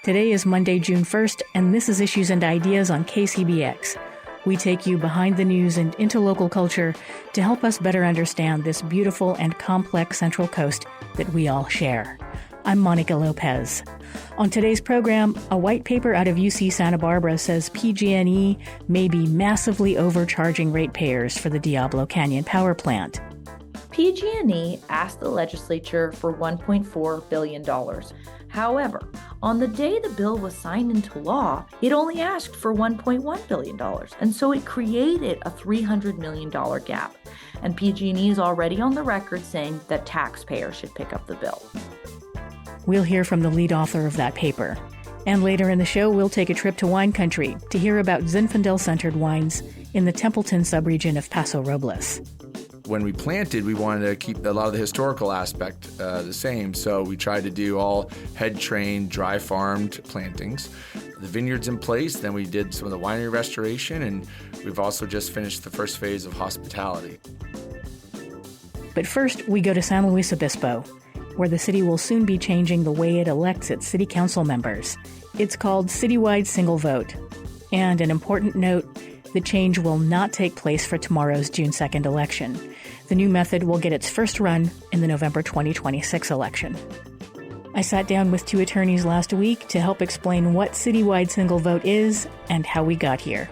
Today is Monday, June 1st, and this is Issues and Ideas on KCBX. We take you behind the news and into local culture to help us better understand this beautiful and complex Central Coast that we all share. I'm Monica Lopez. On today's program, a white paper out of UC Santa Barbara says PG&E may be massively overcharging ratepayers for the Diablo Canyon power plant. PG&E asked the legislature for $1.4 billion. However, on the day the bill was signed into law, it only asked for $1.1 billion, and so it created a $300 million gap. And PG&E is already on the record saying that taxpayers should pick up the bill. We'll hear from the lead author of that paper. And later in the show, we'll take a trip to wine country to hear about Zinfandel-centered wines in the Templeton subregion of Paso Robles. When we planted, we wanted to keep a lot of the historical aspect the same, so we tried to do all head-trained, dry-farmed plantings. The vineyard's in place, then we did some of the winery restoration, and we've also just finished the first phase of hospitality. But first, we go to San Luis Obispo, where the city will soon be changing the way it elects its city council members. It's called Citywide Single Vote. And an important note, the change will not take place for tomorrow's June 2nd election. The new method will get its first run in the November 2026 election. I sat down with two attorneys last week to help explain what Citywide Single Vote is and how we got here.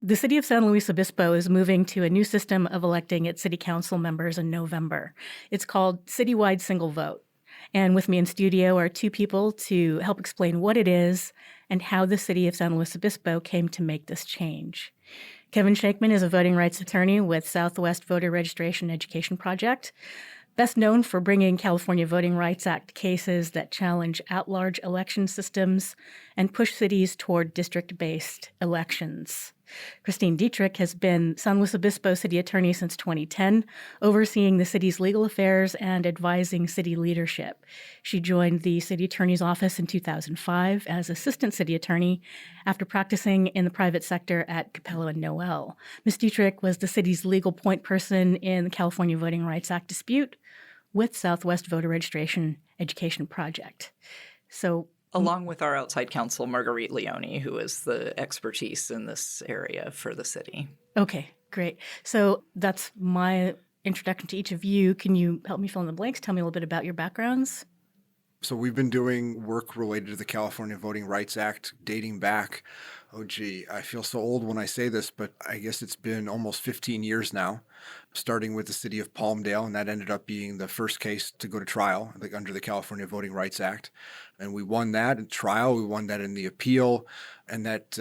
The city of San Luis Obispo is moving to a new system of electing its city council members in November. It's called Citywide Single Vote. And with me in studio are two people to help explain what it is and how the city of San Luis Obispo came to make this change. Kevin Shakeman is a voting rights attorney with Southwest Voter Registration Education Project, best known for bringing California Voting Rights Act cases that challenge at-large election systems and push cities toward district-based elections. Christine Dietrich has been San Luis Obispo city attorney since 2010, overseeing the city's legal affairs and advising city leadership. She joined the city attorney's office in 2005 as assistant city attorney after practicing in the private sector at Capello and Noel. Ms. Dietrich was the city's legal point person in the California Voting Rights Act dispute with Southwest Voter Registration Education Project. Along with our outside counsel, Marguerite Leone, who is the expertise in this area for the city. Okay, great. So that's my introduction to each of you. Can you help me fill in the blanks? Tell me a little bit about your backgrounds. So we've been doing work related to the California Voting Rights Act dating back, I feel so old when I say this, but I guess it's been almost 15 years now, starting with the city of Palmdale, and that ended up being the first case to go to trial under the California Voting Rights Act. And we won that in trial, we won that in the appeal, and that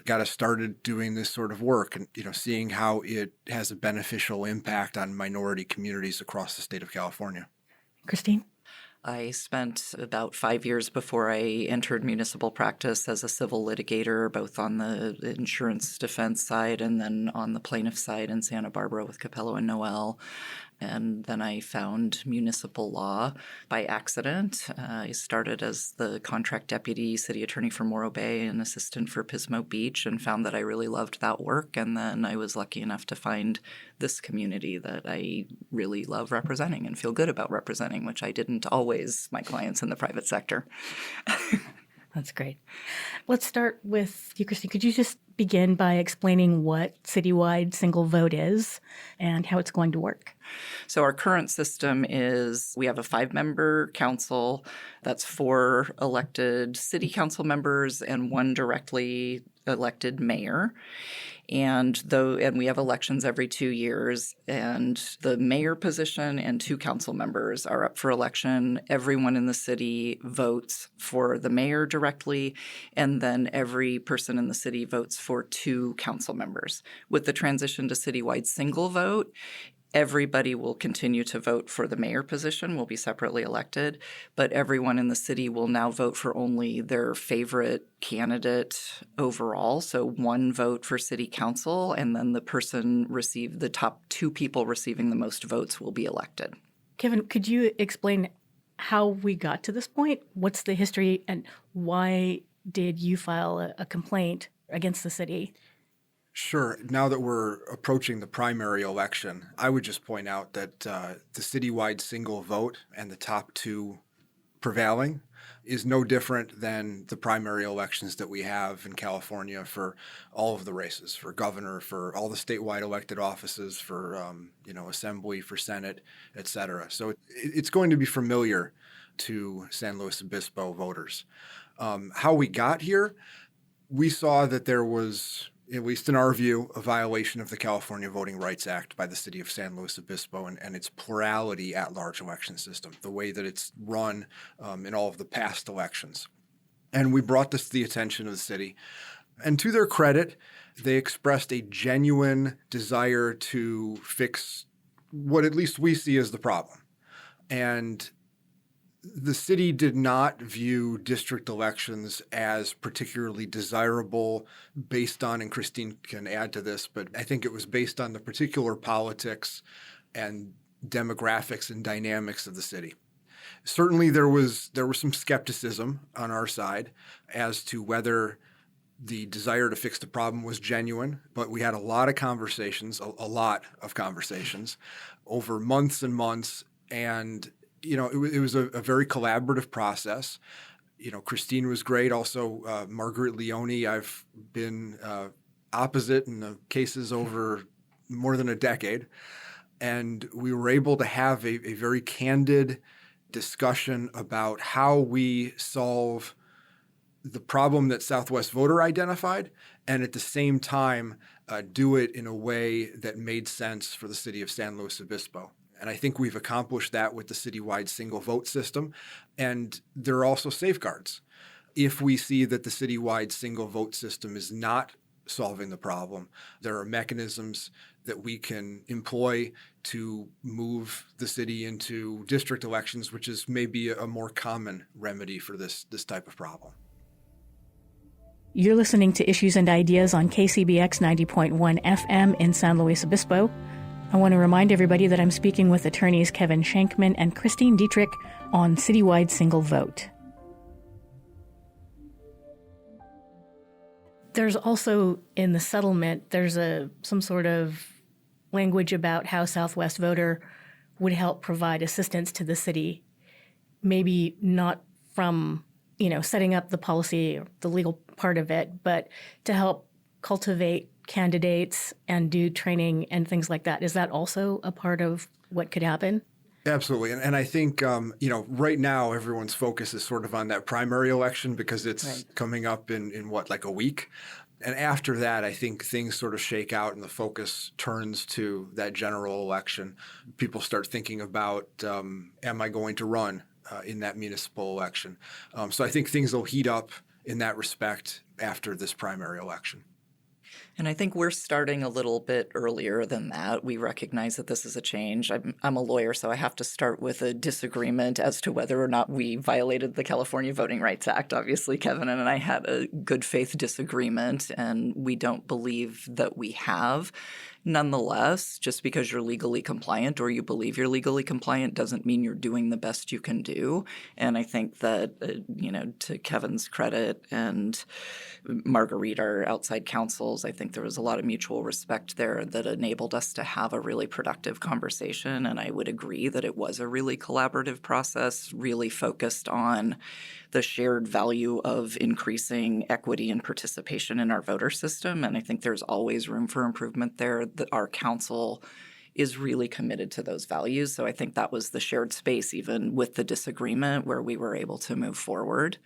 got us started doing this sort of work and, seeing how it has a beneficial impact on minority communities across the state of California. Christine? I spent about 5 years before I entered municipal practice as a civil litigator, both on the insurance defense side and then on the plaintiff side in Santa Barbara with Capello and Noel. And then I found municipal law by accident. I started as the contract deputy city attorney for Morro Bay and assistant for Pismo Beach and found that I really loved that work. And then I was lucky enough to find this community that I really love representing and feel good about representing, which I didn't always my clients in the private sector. That's great. Let's start with you, Christine. Could you just begin by explaining what Citywide Single Vote is and how it's going to work? So our current system is we have a 5-member council. That's 4 elected city council members and 1 directly elected mayor. And we have elections every 2 years, and the mayor position and 2 council members are up for election. Everyone in the city votes for the mayor directly, and then every person in the city votes for 2 council members. With the transition to citywide single vote, everybody will continue to vote for the mayor position, will be separately elected, but everyone in the city will now vote for only their favorite candidate overall. So 1 vote for city council, and then the top 2 people receiving the most votes will be elected. Kevin, could you explain how we got to this point? What's the history and why did you file a complaint against the city? Sure. Now that we're approaching the primary election, I would just point out that the citywide single vote and the top two prevailing is no different than the primary elections that we have in California for all of the races, for governor, for all the statewide elected offices, for assembly, for Senate, et cetera. So it's going to be familiar to San Luis Obispo voters. How we got here, we saw that there was, at least in our view, a violation of the California Voting Rights Act by the city of San Luis Obispo and its plurality at-large election system, the way that it's run in all of the past elections. And we brought this to the attention of the city. And to their credit, they expressed a genuine desire to fix what at least we see as the problem. And the city did not view district elections as particularly desirable based on, and Christine can add to this, but I think it was based on the particular politics and demographics and dynamics of the city. Certainly there was some skepticism on our side as to whether the desire to fix the problem was genuine, but we had a lot of conversations over months and months, and it was a very collaborative process. Christine was great. Also, Margaret Leone, I've been opposite in the cases over more than a decade. And we were able to have a very candid discussion about how we solve the problem that Southwest Voter identified, and at the same time do it in a way that made sense for the city of San Luis Obispo. And I think we've accomplished that with the citywide single vote system. And there are also safeguards. If we see that the citywide single vote system is not solving the problem, there are mechanisms that we can employ to move the city into district elections, which is maybe a more common remedy for this type of problem. You're listening to Issues and Ideas on KCBX 90.1 FM in San Luis Obispo. I want to remind everybody that I'm speaking with attorneys Kevin Shankman and Christine Dietrich on citywide single vote. There's also, in the settlement, there's some sort of language about how Southwest Voter would help provide assistance to the city, maybe not from, setting up the policy or the legal part of it, but to help cultivate candidates and do training and things like that. Is that also a part of what could happen? Absolutely. And I think, right now everyone's focus is sort of on that primary election because it's coming up in like a week. And after that, I think things sort of shake out and the focus turns to that general election. People start thinking about, am I going to run in that municipal election? So I think things will heat up in that respect after this primary election. And I think we're starting a little bit earlier than that. We recognize that this is a change. I'm a lawyer, so I have to start with a disagreement as to whether or not we violated the California Voting Rights Act. Obviously, Kevin and I had a good faith disagreement, and we don't believe that we have. Nonetheless, just because you're legally compliant or you believe you're legally compliant doesn't mean you're doing the best you can do. And I think that, to Kevin's credit and Marguerite, our outside counsels, I think there was a lot of mutual respect there that enabled us to have a really productive conversation. And I would agree that it was a really collaborative process, really focused on the shared value of increasing equity and participation in our voter system. And I think there's always room for improvement there. That our council is really committed to those values. So I think that was the shared space, even with the disagreement, where we were able to move forward.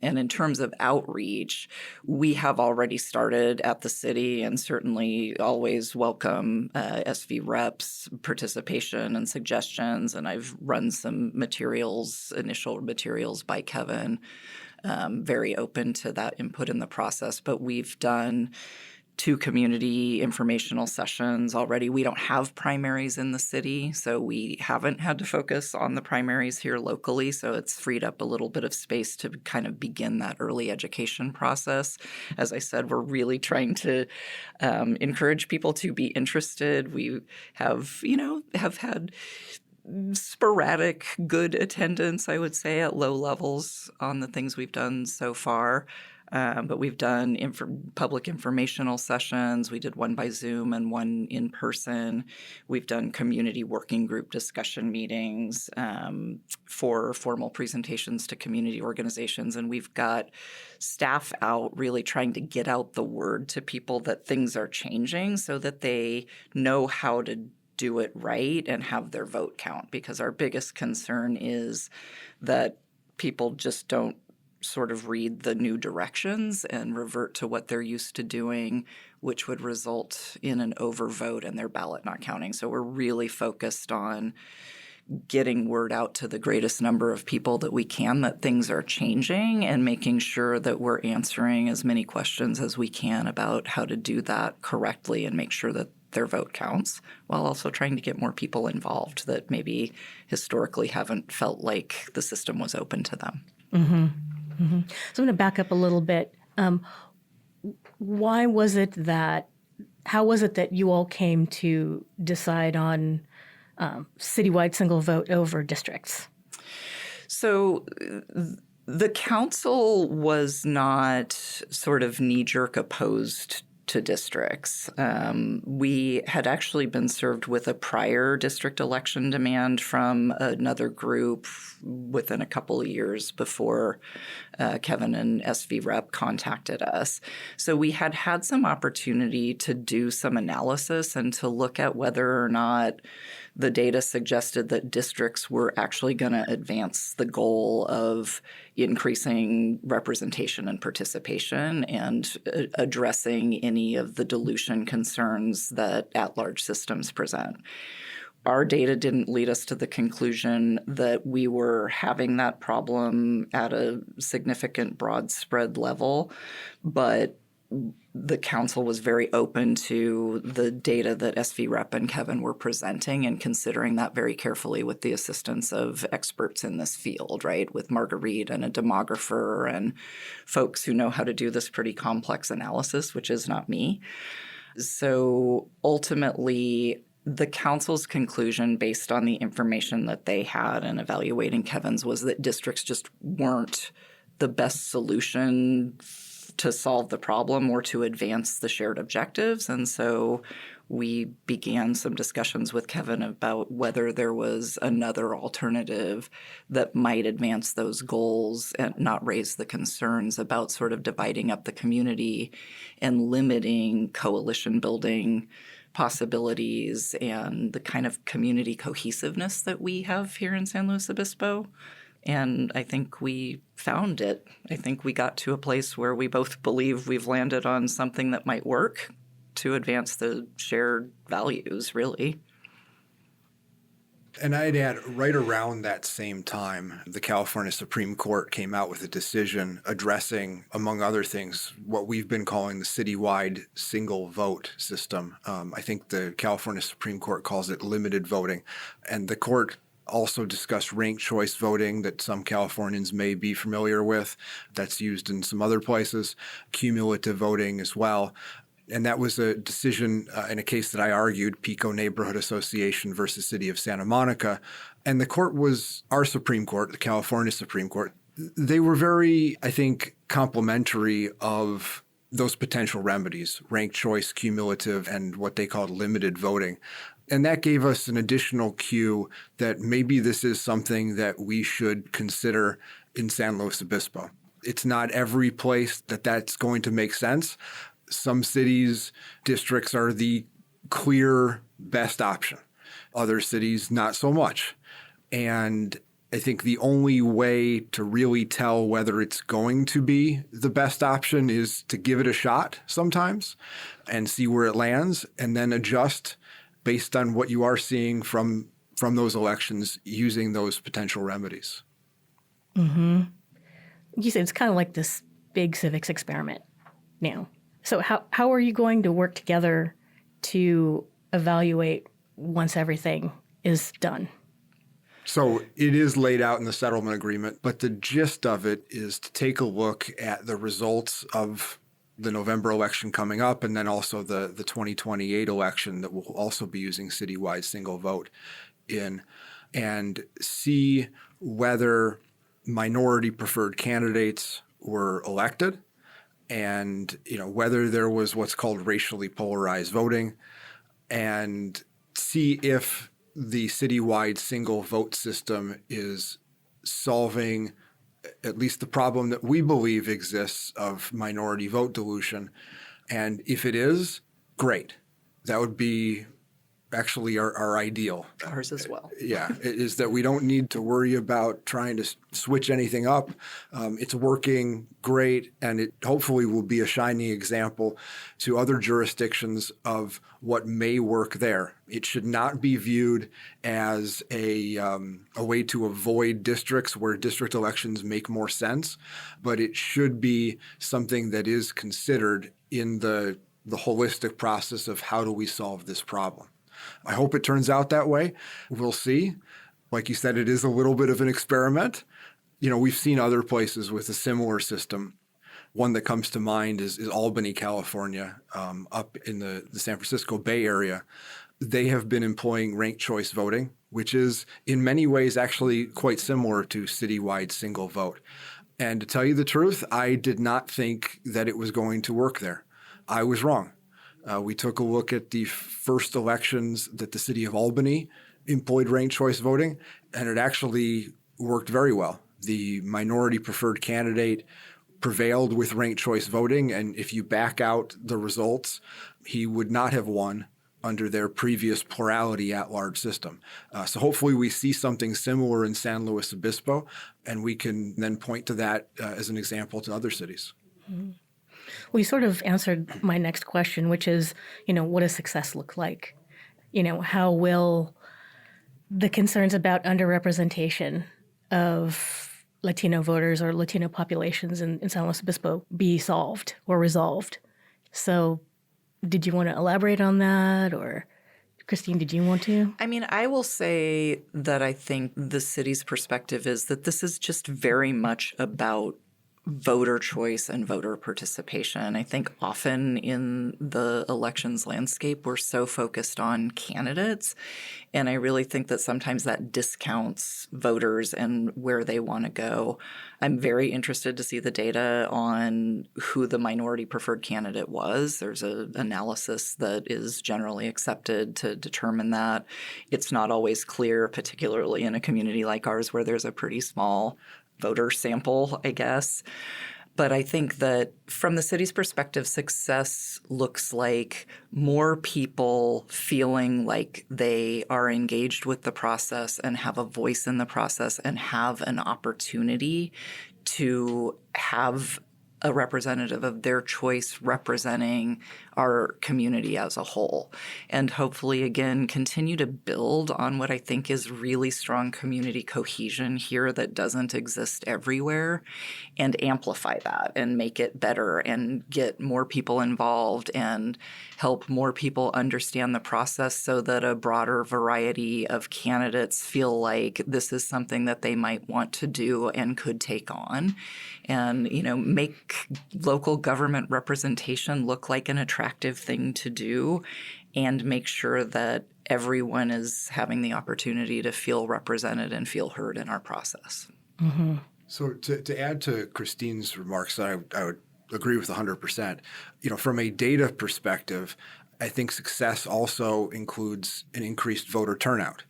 And in terms of outreach, we have already started at the city and certainly always welcome SV reps' participation and suggestions. And I've run some initial materials by Kevin, very open to that input in the process. But we've done 2 community informational sessions already. We don't have primaries in the city, so we haven't had to focus on the primaries here locally. So it's freed up a little bit of space to kind of begin that early education process. As I said, we're really trying to encourage people to be interested. We have had sporadic good attendance, I would say, at low levels on the things we've done so far. But we've done public informational sessions. We did one by Zoom and one in person. We've done community working group discussion meetings for formal presentations to community organizations. And we've got staff out really trying to get out the word to people that things are changing so that they know how to do it right and have their vote count. Because our biggest concern is that people just don't sort of read the new directions and revert to what they're used to doing, which would result in an overvote and their ballot not counting. So we're really focused on getting word out to the greatest number of people that we can that things are changing and making sure that we're answering as many questions as we can about how to do that correctly and make sure that their vote counts, while also trying to get more people involved that maybe historically haven't felt like the system was open to them. Mm-hmm. Mm-hmm. So I'm going to back up a little bit. How was it that you all came to decide on citywide single vote over districts? So the council was not sort of knee-jerk opposed to districts. We had actually been served with a prior district election demand from another group within a couple of years before Kevin and SV Rep contacted us. So we had some opportunity to do some analysis and to look at whether or not the data suggested that districts were actually going to advance the goal of increasing representation and participation and addressing any of the dilution concerns that at-large systems present. Our data didn't lead us to the conclusion that we were having that problem at a significant broad spread level, but the council was very open to the data that SV Rep and Kevin were presenting and considering that very carefully with the assistance of experts in this field, right? With Marguerite and a demographer and folks who know how to do this pretty complex analysis, which is not me. So ultimately, the council's conclusion based on the information that they had in evaluating Kevin's was that districts just weren't the best solution to solve the problem or to advance the shared objectives. And so we began some discussions with Kevin about whether there was another alternative that might advance those goals and not raise the concerns about sort of dividing up the community and limiting coalition building possibilities and the kind of community cohesiveness that we have here in San Luis Obispo. And I think we found it. I think we got to a place where we both believe we've landed on something that might work to advance the shared values, really. And I'd add, right around that same time, the California Supreme Court came out with a decision addressing, among other things, what we've been calling the citywide single vote system. I think the California Supreme Court calls it limited voting. And the court also discussed ranked choice voting that some Californians may be familiar with. That's used in some other places, cumulative voting as well. And that was a decision in a case that I argued, Pico Neighborhood Association versus City of Santa Monica. And the court was our Supreme Court, the California Supreme Court. They were very, I think, complimentary of those potential remedies, ranked choice, cumulative, and what they called limited voting. And that gave us an additional cue that maybe this is something that we should consider in San Luis Obispo. It's not every place that that's going to make sense. Some cities, districts are the clear best option. Other cities, not so much. And I think the only way to really tell whether it's going to be the best option is to give it a shot sometimes and see where it lands and then adjust based on what you are seeing from those elections using those potential remedies. Mm-hmm. You said it's kind of like this big civics experiment now. So how are you going to work together to evaluate once everything is done? So it is laid out in the settlement agreement, but the gist of it is to take a look at the results of the November election coming up, and then also the 2028 election that will also be using citywide single vote in, and see whether minority preferred candidates were elected and whether there was what's called racially polarized voting, and see if the citywide single vote system is solving at least the problem that we believe exists of minority vote dilution. And if it is, great. That would be actually our ideal. Ours as well. Yeah, it is that we don't need to worry about trying to switch anything up. It's working great, and it hopefully will be a shining example to other jurisdictions of what may work there. It should not be viewed as a way to avoid districts where district elections make more sense, but it should be something that is considered in the holistic process of how do we solve this problem. I hope it turns out that way. We'll see. Like you said, it is a little bit of an experiment. We've seen other places with a similar system. One that comes to mind is Albany, California, up in the San Francisco Bay Area. They have been employing ranked choice voting, which is in many ways actually quite similar to citywide single vote. And to tell you the truth, I did not think that it was going to work there. I was wrong. We took a look at the first elections that the city of Albany employed ranked choice voting, and it actually worked very well. The minority preferred candidate prevailed with ranked choice voting, and if you back out the results, he would not have won under their previous plurality at-large system. So hopefully we see something similar in San Luis Obispo, and we can then point to that as an example to other cities. Mm-hmm. Well, you sort of answered my next question, which is, what does success look like? How will the concerns about underrepresentation of Latino voters or Latino populations in San Luis Obispo be solved or resolved? So did you want to elaborate on that, or Christine, did you want to? I mean, I will say that I think the city's perspective is that this is just very much about voter choice and voter participation. I think often in the elections landscape, we're so focused on candidates. And I really think that sometimes that discounts voters and where they want to go. I'm very interested to see the data on who the minority preferred candidate was. There's an analysis that is generally accepted to determine that. It's not always clear, particularly in a community like ours where there's a pretty small voter sample, I guess. But I think that from the city's perspective, success looks like more people feeling like they are engaged with the process and have a voice in the process and have an opportunity to have a representative of their choice representing our community as a whole. And hopefully, again, continue to build on what I think is really strong community cohesion here that doesn't exist everywhere, and amplify that and make it better and get more people involved and help more people understand the process so that a broader variety of candidates feel like this is something that they might want to do and could take on. And, make local government representation look like an attractive thing to do, and make sure that everyone is having the opportunity to feel represented and feel heard in our process. Mm-hmm. So to add to Christine's remarks, I would agree with 100%. From a data perspective, I think success also includes an increased voter turnout.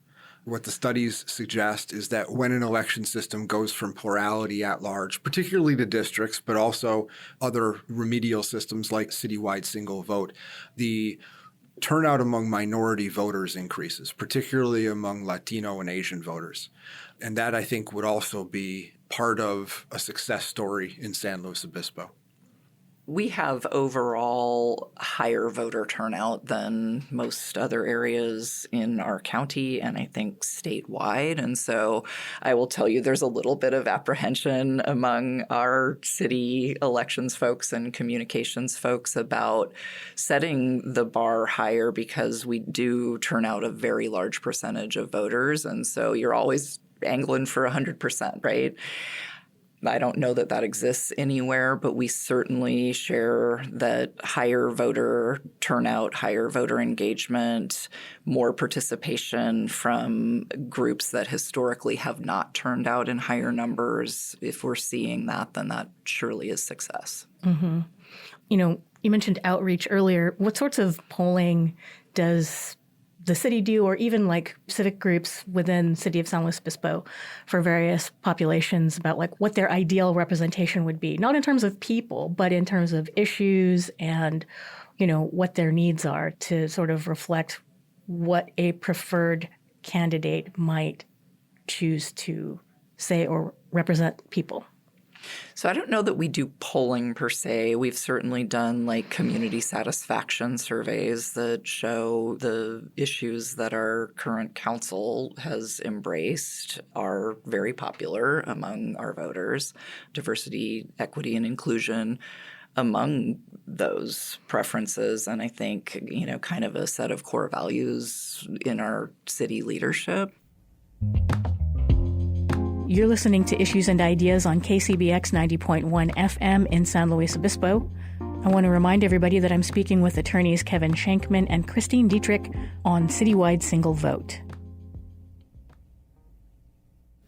What the studies suggest is that when an election system goes from plurality at large, particularly to districts, but also other remedial systems like citywide single vote, the turnout among minority voters increases, particularly among Latino and Asian voters. And that, I think, would also be part of a success story in San Luis Obispo. We have overall higher voter turnout than most other areas in our county and I think statewide. And so I will tell you there's a little bit of apprehension among our city elections folks and communications folks about setting the bar higher, because we do turn out a very large percentage of voters. And so you're always angling for 100%, right? I don't know that that exists anywhere, but we certainly share that higher voter turnout, higher voter engagement, more participation from groups that historically have not turned out in higher numbers. If we're seeing that, then that surely is success. Mm-hmm. You know, you mentioned outreach earlier. What sorts of polling does the city do, or even like civic groups within City of San Luis Obispo for various populations about like what their ideal representation would be, not in terms of people, but in terms of issues and, you know, what their needs are to sort of reflect what a preferred candidate might choose to say or represent people? So I don't know that we do polling per se. We've certainly done like community satisfaction surveys that show the issues that our current council has embraced are very popular among our voters. Diversity, equity, and inclusion among those preferences. And I think, you know, kind of a set of core values in our city leadership. You're listening to Issues and Ideas on KCBX 90.1 FM in San Luis Obispo. I want to remind everybody that I'm speaking with attorneys Kevin Shankman and Christine Dietrich on Citywide Single Vote.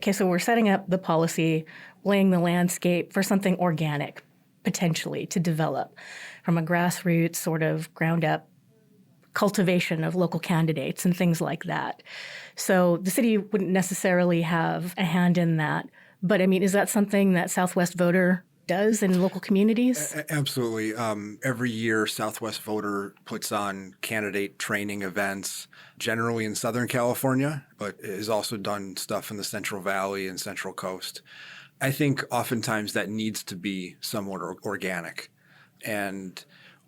Okay, so we're setting up the policy, laying the landscape for something organic, potentially, to develop from a grassroots sort of ground-up cultivation of local candidates and things like that. So the city wouldn't necessarily have a hand in that. But I mean, is that something that Southwest Voter does in local communities? Absolutely. Every year, Southwest Voter puts on candidate training events, generally in Southern California, but has also done stuff in the Central Valley and Central Coast. I think oftentimes that needs to be somewhat organic. And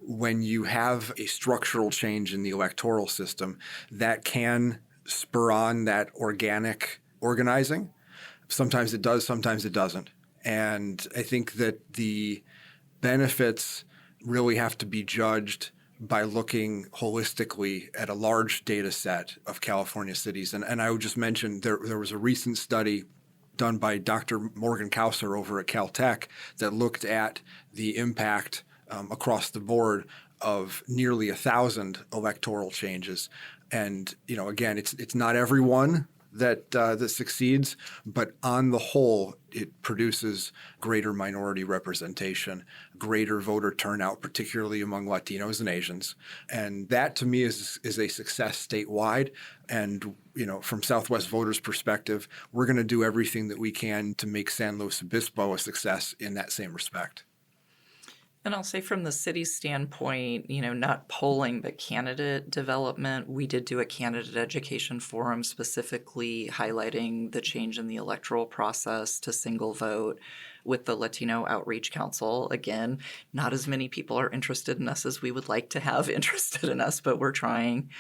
when you have a structural change in the electoral system, that can spur on that organic organizing. Sometimes it does, sometimes it doesn't. And I think that the benefits really have to be judged by looking holistically at a large data set of California cities. And I would just mention there was a recent study done by Dr. Morgan Kauser over at Caltech that looked at the impact across the board of nearly 1,000 electoral changes. And, you know, again, it's not everyone that succeeds, but on the whole, it produces greater minority representation, greater voter turnout, particularly among Latinos and Asians. And that, to me, is a success statewide. And, you know, from Southwest Voters' perspective, we're going to do everything that we can to make San Luis Obispo a success in that same respect. And I'll say from the city's standpoint, you know, not polling, but candidate development, we did do a candidate education forum specifically highlighting the change in the electoral process to single vote with the Latino Outreach Council. Again, not as many people are interested in us as we would like to have interested in us, but we're trying.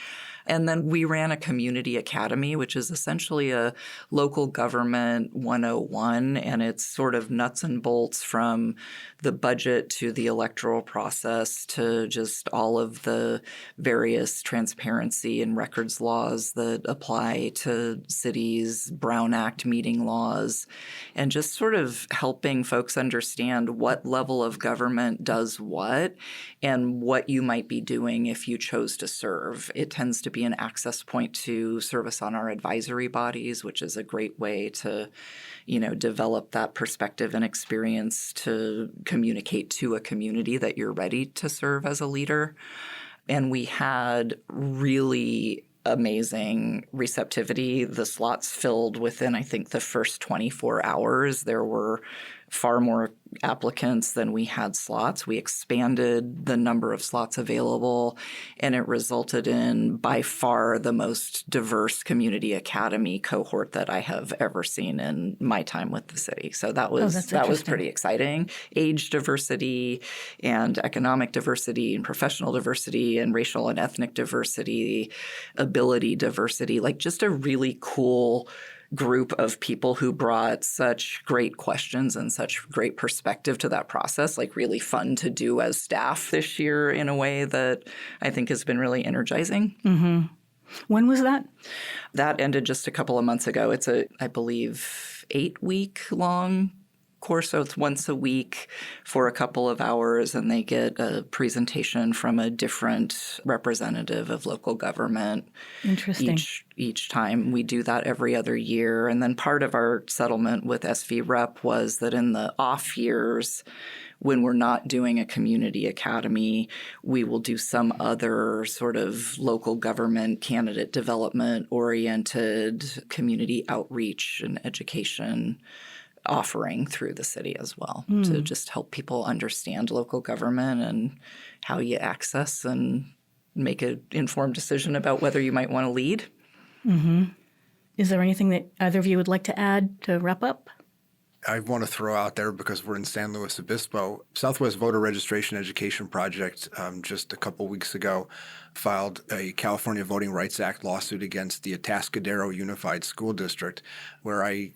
And then we ran a community academy, which is essentially a local government 101, and it's sort of nuts and bolts from the budget to the electoral process to just all of the various transparency and records laws that apply to cities, Brown Act meeting laws, and just sort of helping folks understand what level of government does what and what you might be doing if you chose to serve. It tends to be an access point to service on our advisory bodies, which is a great way to, you know, develop that perspective and experience to communicate to a community that you're ready to serve as a leader. And we had really amazing receptivity. The slots filled within, I think, the first 24 hours. There were far more applicants than we had slots. We expanded the number of slots available, and it resulted in by far the most diverse community academy cohort that I have ever seen in my time with the city. So that was pretty exciting. Age diversity and economic diversity and professional diversity and racial and ethnic diversity, ability diversity, like just a really cool group of people who brought such great questions and such great perspective to that process, like really fun to do as staff this year in a way that I think has been really energizing. Mm-hmm. When was that? That ended just a couple of months ago. It's a, I believe, 8-week long course. So it's once a week for a couple of hours, and they get a presentation from a different representative of local government. Interesting. Each time. We do that every other year. And then part of our settlement with SV Rep was that in the off years, when we're not doing a community academy, we will do some other sort of local government candidate development oriented community outreach and education offering through the city as well to just help people understand local government and how you access and make an informed decision about whether you might want to lead. Mm-hmm. Is there anything that either of you would like to add to wrap up? I want to throw out there, because we're in San Luis Obispo, Southwest Voter Registration Education Project just a couple weeks ago filed a California Voting Rights Act lawsuit against the Atascadero Unified School District, where I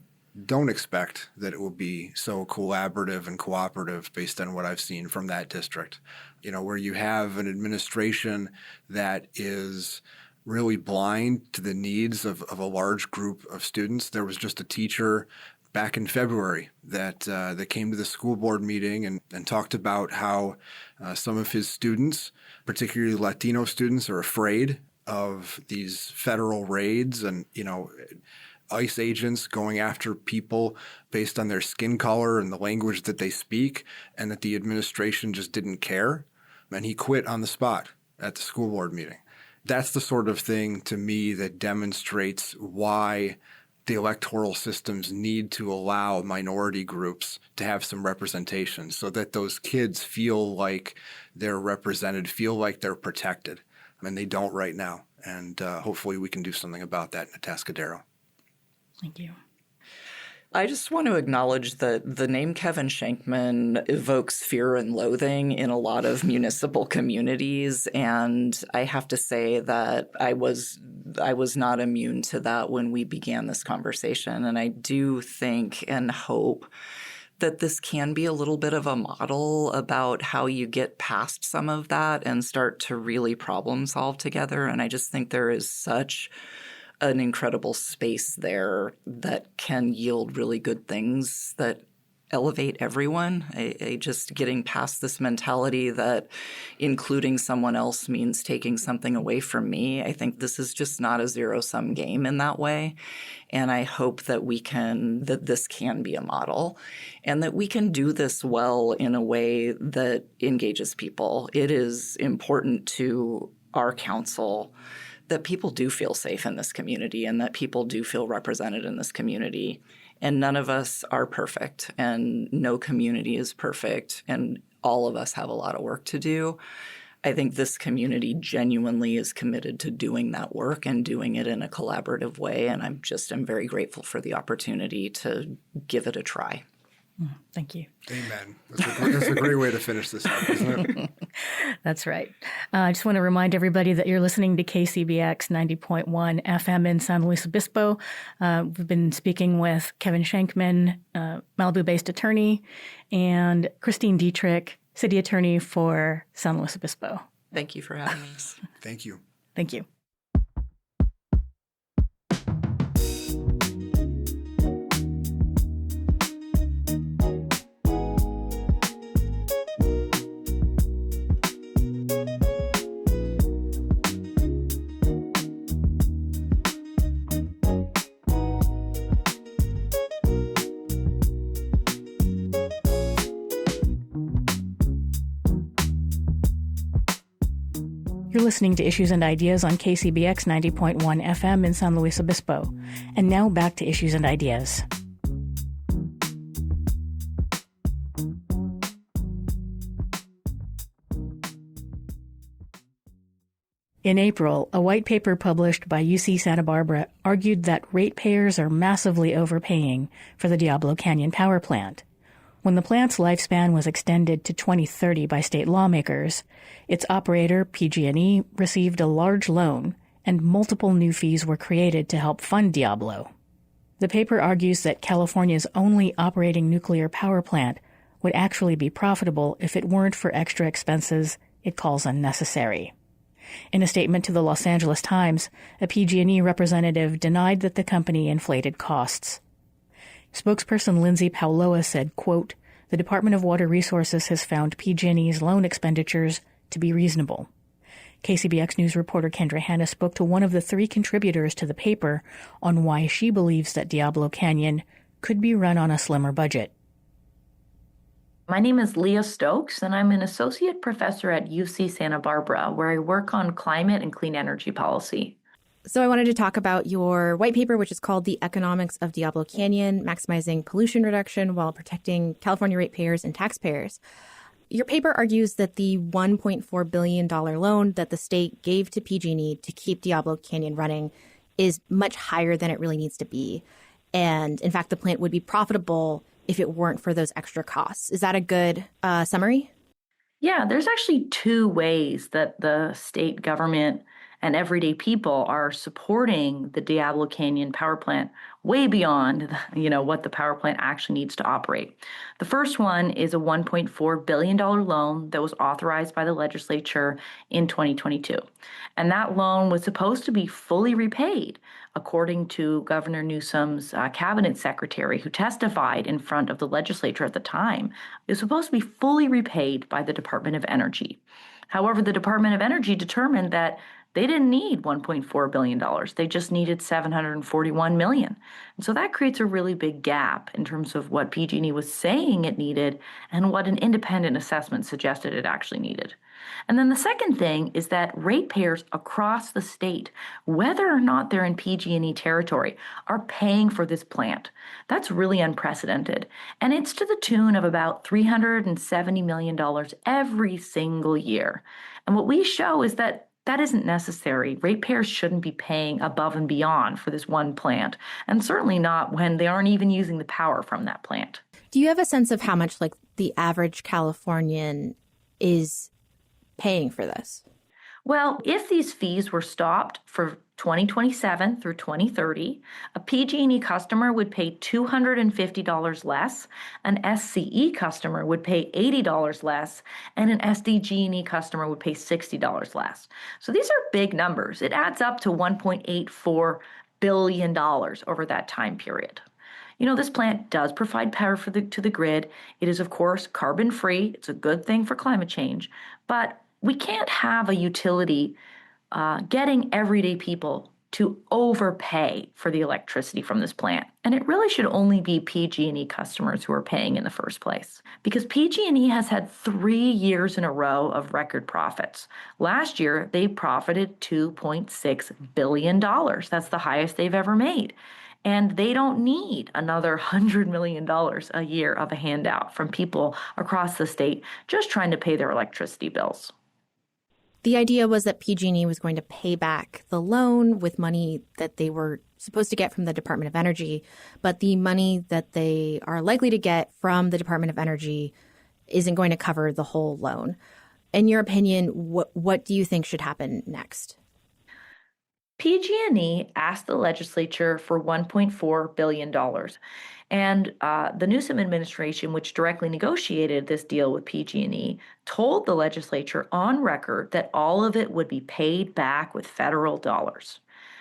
don't expect that it will be so collaborative and cooperative based on what I've seen from that district. Where you have an administration that is really blind to the needs of a large group of students. There was just a teacher back in February that came to the school board meeting and talked about how some of his students, particularly Latino students, are afraid of these federal raids and, ICE agents going after people based on their skin color and the language that they speak, and that the administration just didn't care. And he quit on the spot at the school board meeting. That's the sort of thing to me that demonstrates why the electoral systems need to allow minority groups to have some representation so that those kids feel like they're represented, feel like they're protected. And they don't right now. And hopefully we can do something about that in Atascadero. Thank you. I just want to acknowledge that the name Kevin Shankman evokes fear and loathing in a lot of municipal communities. And I have to say that I was not immune to that when we began this conversation. And I do think and hope that this can be a little bit of a model about how you get past some of that and start to really problem solve together. And I just think there is such an incredible space there that can yield really good things that elevate everyone. Just getting past this mentality that including someone else means taking something away from me. I think this is just not a zero-sum game in that way. And I hope that that this can be a model and that we can do this well in a way that engages people. It is important to our council that people do feel safe in this community and that people do feel represented in this community. And none of us are perfect, and no community is perfect, and all of us have a lot of work to do. I think this community genuinely is committed to doing that work and doing it in a collaborative way, and I'm very grateful for the opportunity to give it a try. Thank you. Amen. That's a great way to finish this up, isn't it? That's right. I just want to remind everybody that you're listening to KCBX 90.1 FM in San Luis Obispo. We've been speaking with Kevin Shankman, Malibu-based attorney, and Christine Dietrich, city attorney for San Luis Obispo. Thank you for having me. Thank you. Thank you. You're listening to Issues and Ideas on KCBX 90.1 FM in San Luis Obispo. And now back to Issues and Ideas. In April, a white paper published by UC Santa Barbara argued that ratepayers are massively overpaying for the Diablo Canyon power plant. When the plant's lifespan was extended to 2030 by state lawmakers, its operator, PG&E, received a large loan, and multiple new fees were created to help fund Diablo. The paper argues that California's only operating nuclear power plant would actually be profitable if it weren't for extra expenses it calls unnecessary. In a statement to the Los Angeles Times, a PG&E representative denied that the company inflated costs. Spokesperson Lindsay Pauloa said, quote, "The Department of Water Resources has found PG&E's loan expenditures to be reasonable." KCBX News reporter Kendra Hanna spoke to one of the three contributors to the paper on why she believes that Diablo Canyon could be run on a slimmer budget. My name is Leah Stokes, and I'm an associate professor at UC Santa Barbara, where I work on climate and clean energy policy. So I wanted to talk about your white paper, which is called The Economics of Diablo Canyon, Maximizing Pollution Reduction While Protecting California Ratepayers and Taxpayers. Your paper argues that the $1.4 billion loan that the state gave to PG&E to keep Diablo Canyon running is much higher than it really needs to be. And in fact, the plant would be profitable if it weren't for those extra costs. Is that a good summary? Yeah, there's actually two ways that the state government and everyday people are supporting the Diablo Canyon power plant way beyond, what the power plant actually needs to operate. The first one is a $1.4 billion loan that was authorized by the legislature in 2022. And that loan was supposed to be fully repaid, according to Governor Newsom's cabinet secretary, who testified in front of the legislature at the time. It was supposed to be fully repaid by the Department of Energy. However, the Department of Energy determined that they didn't need $1.4 billion. They just needed $741 million. And so that creates a really big gap in terms of what PG&E was saying it needed and what an independent assessment suggested it actually needed. And then the second thing is that ratepayers across the state, whether or not they're in PG&E territory, are paying for this plant. That's really unprecedented. And it's to the tune of about $370 million every single year. And what we show is that isn't necessary. Ratepayers shouldn't be paying above and beyond for this one plant, and certainly not when they aren't even using the power from that plant. Do you have a sense of how much the average Californian is paying for this? Well, if these fees were stopped for 2027 through 2030, a PG&E customer would pay $250 less, an SCE customer would pay $80 less, and an SDG&E customer would pay $60 less. So these are big numbers. It adds up to $1.84 billion over that time period. This plant does provide power to the grid. It is, of course, carbon-free. It's a good thing for climate change. But we can't have a utility getting everyday people to overpay for the electricity from this plant. And it really should only be PG&E customers who are paying in the first place. Because PG&E has had 3 years in a row of record profits. Last year, they profited $2.6 billion. That's the highest they've ever made. And they don't need another $100 million a year of a handout from people across the state just trying to pay their electricity bills. The idea was that PG&E was going to pay back the loan with money that they were supposed to get from the Department of Energy, but the money that they are likely to get from the Department of Energy isn't going to cover the whole loan. In your opinion, what do you think should happen next? PG&E asked the legislature for $1.4 billion. And the Newsom administration, which directly negotiated this deal with PG&E, told the legislature on record that all of it would be paid back with federal dollars.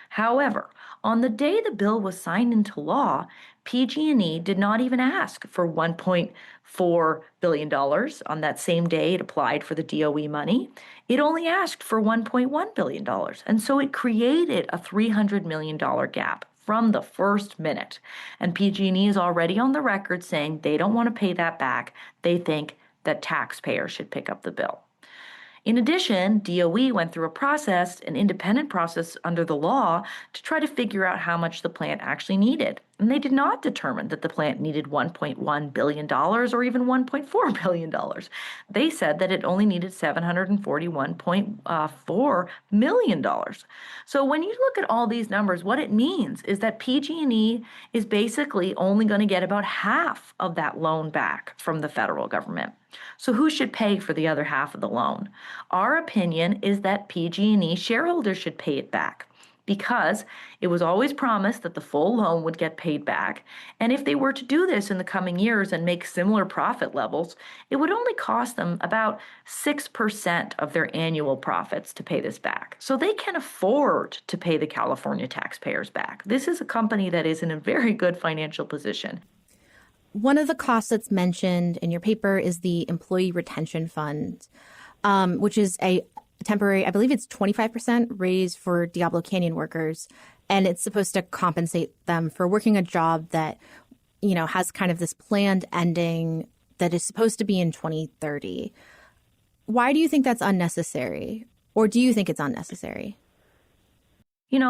However, on the day the bill was signed into law, PG&E did not even ask for $1.4 billion. On that same day it applied for the DOE money. It only asked for $1.1 billion. And so it created a $300 million gap from the first minute. And PG&E is already on the record saying they don't want to pay that back. They think that taxpayers should pick up the bill. In addition, DOE went through an independent process under the law to try to figure out how much the plant actually needed. And they did not determine that the plant needed $1.1 billion or even $1.4 billion. They said that it only needed $741.4 million. So when you look at all these numbers, what it means is that PG&E is basically only going to get about half of that loan back from the federal government. So who should pay for the other half of the loan? Our opinion is that PG&E shareholders should pay it back, because it was always promised that the full loan would get paid back. And if they were to do this in the coming years and make similar profit levels, it would only cost them about 6% of their annual profits to pay this back. So they can afford to pay the California taxpayers back. This is a company that is in a very good financial position. One of the costs that's mentioned in your paper is the Employee Retention Fund, which is a temporary, I believe it's 25% raise for Diablo Canyon workers. And it's supposed to compensate them for working a job that, has kind of this planned ending that is supposed to be in 2030. Why do you think that's unnecessary? Or do you think it's unnecessary?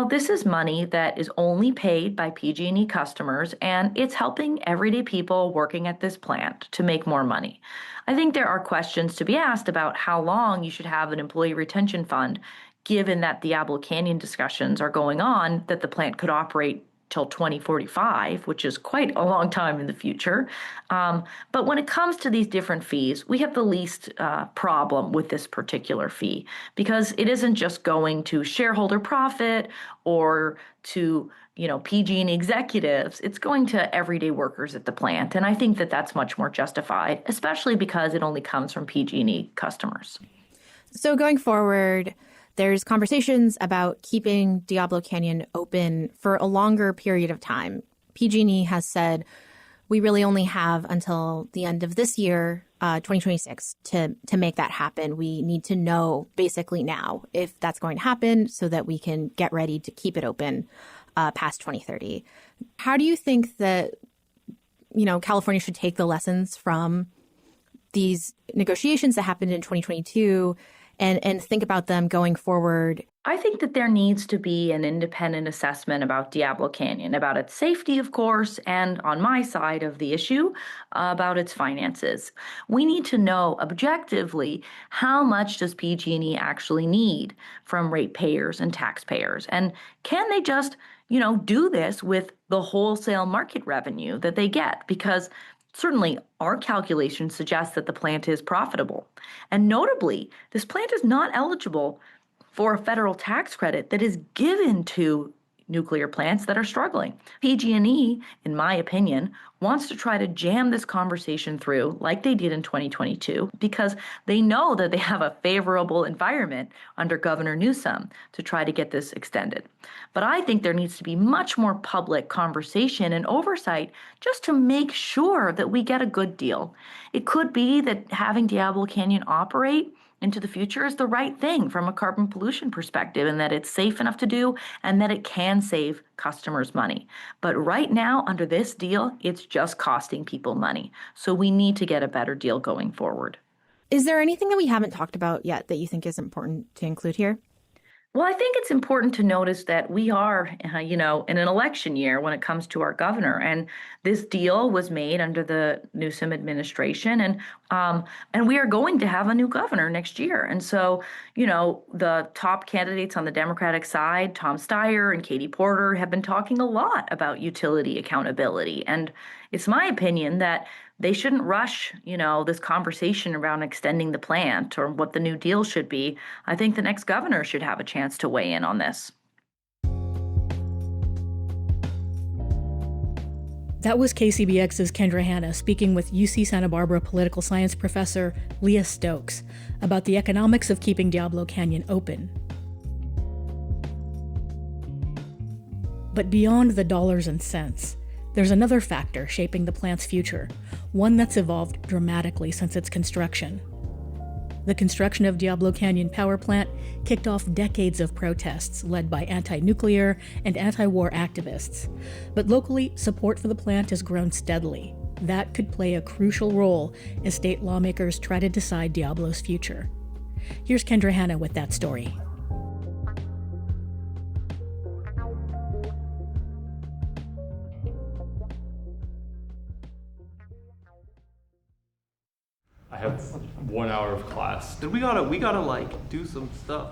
This is money that is only paid by PG&E customers, and it's helping everyday people working at this plant to make more money. I think there are questions to be asked about how long you should have an employee retention fund, given that Diablo Canyon discussions are going on that the plant could operate till 2045, which is quite a long time in the future. But when it comes to these different fees, we have the least problem with this particular fee because it isn't just going to shareholder profit or to PG&E executives. It's going to everyday workers at the plant. And I think that that's much more justified, especially because it only comes from PG&E customers. So going forward, there's conversations about keeping Diablo Canyon open for a longer period of time. PG&E has said we really only have until the end of this year, 2026, to make that happen. We need to know basically now if that's going to happen so that we can get ready to keep it open past 2030. How do you think that, California should take the lessons from these negotiations that happened in 2022 and think about them going forward? I think that there needs to be an independent assessment about Diablo Canyon, about its safety, of course, and on my side of the issue, about its finances. We need to know objectively how much does PG&E actually need from ratepayers and taxpayers, and can they just, do this with the wholesale market revenue that they get? Because certainly, our calculations suggest that the plant is profitable. And notably, this plant is not eligible for a federal tax credit that is given to nuclear plants that are struggling. PG&E, in my opinion, wants to try to jam this conversation through like they did in 2022 because they know that they have a favorable environment under Governor Newsom to try to get this extended. But I think there needs to be much more public conversation and oversight just to make sure that we get a good deal. It could be that having Diablo Canyon operate into the future is the right thing from a carbon pollution perspective, and that it's safe enough to do and that it can save customers money. But right now, under this deal, it's just costing people money. So we need to get a better deal going forward. Is there anything that we haven't talked about yet that you think is important to include here? Well, I think it's important to notice that we are, in an election year when it comes to our governor, and this deal was made under the Newsom administration, and we are going to have a new governor next year. And so, the top candidates on the Democratic side, Tom Steyer and Katie Porter, have been talking a lot about utility accountability. And it's my opinion that they shouldn't rush, this conversation around extending the plant or what the new deal should be. I think the next governor should have a chance to weigh in on this. That was KCBX's Kendra Hanna speaking with UC Santa Barbara political science professor Leah Stokes about the economics of keeping Diablo Canyon open. But beyond the dollars and cents, there's another factor shaping the plant's future, one that's evolved dramatically since its construction. The construction of Diablo Canyon Power Plant kicked off decades of protests led by anti-nuclear and anti-war activists. But locally, support for the plant has grown steadily. That could play a crucial role as state lawmakers try to decide Diablo's future. Here's Kendra Hanna with that story. I have 1 hour of class. We gotta like do some stuff.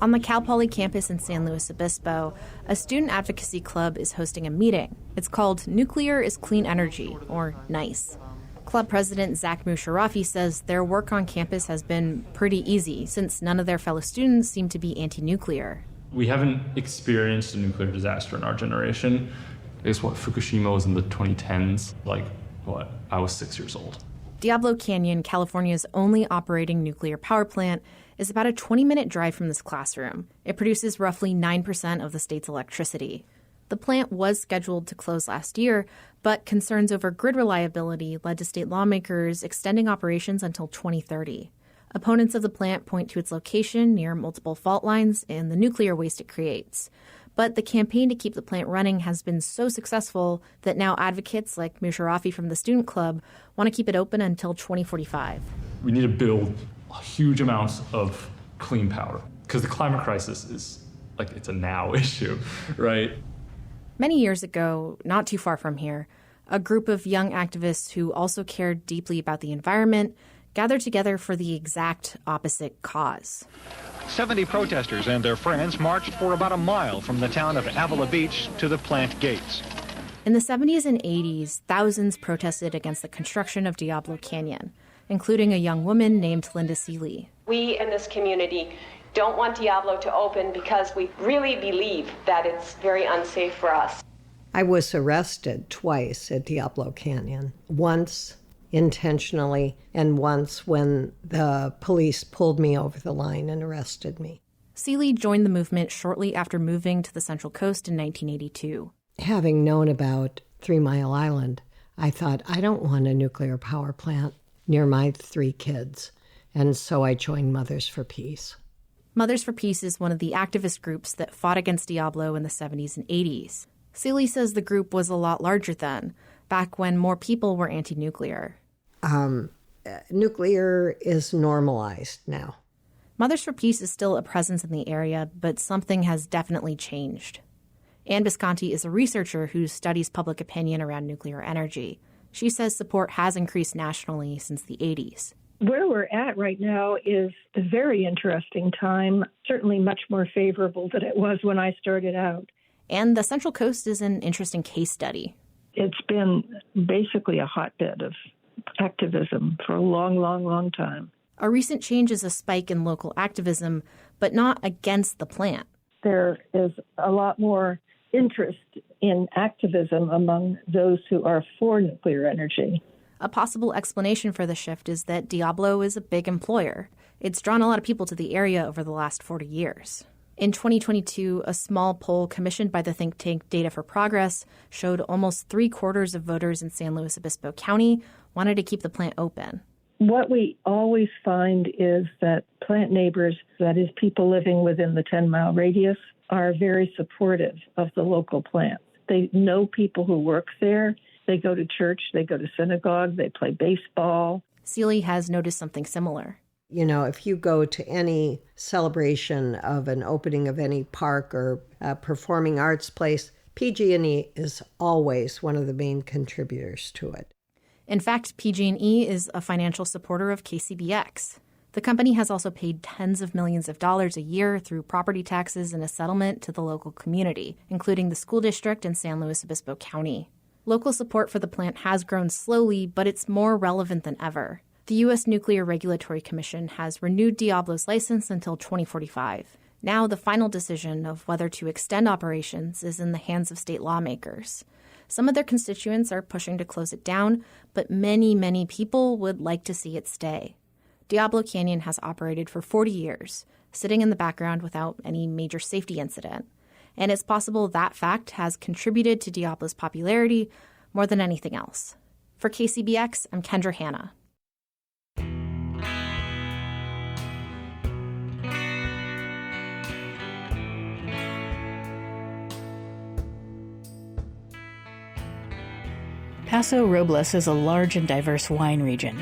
On the Cal Poly campus in San Luis Obispo, a student advocacy club is hosting a meeting. It's called Nuclear is Clean Energy, or NICE. Club president Zach Musharafi says their work on campus has been pretty easy since none of their fellow students seem to be anti-nuclear. We haven't experienced a nuclear disaster in our generation. I guess Fukushima was in the 2010s. I was 6 years old. Diablo Canyon, California's only operating nuclear power plant, is about a 20-minute drive from this classroom. It produces roughly 9% of the state's electricity. The plant was scheduled to close last year, but concerns over grid reliability led to state lawmakers extending operations until 2030. Opponents of the plant point to its location near multiple fault lines and the nuclear waste it creates. But the campaign to keep the plant running has been so successful that now advocates like Musharafi from the Student Club want to keep it open until 2045. We need to build huge amounts of clean power because the climate crisis is like it's a now issue, right? Many years ago, not too far from here, a group of young activists who also cared deeply about the environment gathered together for the exact opposite cause. 70 protesters and their friends marched for about a mile from the town of Avila Beach to the plant gates. In the 70s and 80s, thousands protested against the construction of Diablo Canyon, including a young woman named Linda Seeley. We in this community don't want Diablo to open because we really believe that it's very unsafe for us. I was arrested twice at Diablo Canyon, once intentionally and once when the police pulled me over the line and arrested me. Seeley joined the movement shortly after moving to the Central Coast in 1982. Having known about 3 Mile Island, I thought, I don't want a nuclear power plant near my 3 kids. And so I joined Mothers for Peace. Mothers for Peace is one of the activist groups that fought against Diablo in the 70s and 80s. Seeley says the group was a lot larger then, back when more people were anti-nuclear. Nuclear is normalized now. Mothers for Peace is still a presence in the area, but something has definitely changed. Ann Bisconti is a researcher who studies public opinion around nuclear energy. She says support has increased nationally since the 80s. Where we're at right now is a very interesting time, certainly much more favorable than it was when I started out. And the Central Coast is an interesting case study. It's been basically a hotbed of activism for a long, long, long time. A recent change is a spike in local activism, but not against the plant. There is a lot more interest in activism among those who are for nuclear energy. A possible explanation for the shift is that Diablo is a big employer. It's drawn a lot of people to the area over the last 40 years. In 2022, a small poll commissioned by the think tank Data for Progress showed almost 3/4 of voters in San Luis Obispo County wanted to keep the plant open. What we always find is that plant neighbors, that is people living within the 10-mile radius, are very supportive of the local plant. They know people who work there. They go to church, they go to synagogue, they play baseball. Seeley has noticed something similar. You know, if you go to any celebration of an opening of any park or performing arts place, PG&E is always one of the main contributors to it. In fact, PG&E is a financial supporter of KCBX. The company has also paid tens of millions of dollars a year through property taxes and a settlement to the local community, including the school district in San Luis Obispo County. Local support for the plant has grown slowly, but it's more relevant than ever. The U.S. Nuclear Regulatory Commission has renewed Diablo's license until 2045. Now the final decision of whether to extend operations is in the hands of state lawmakers. Some of their constituents are pushing to close it down, but many, many people would like to see it stay. Diablo Canyon has operated for 40 years, sitting in the background without any major safety incident. And it's possible that fact has contributed to Diablo's popularity more than anything else. For KCBX, I'm Kendra Hanna. Paso Robles is a large and diverse wine region.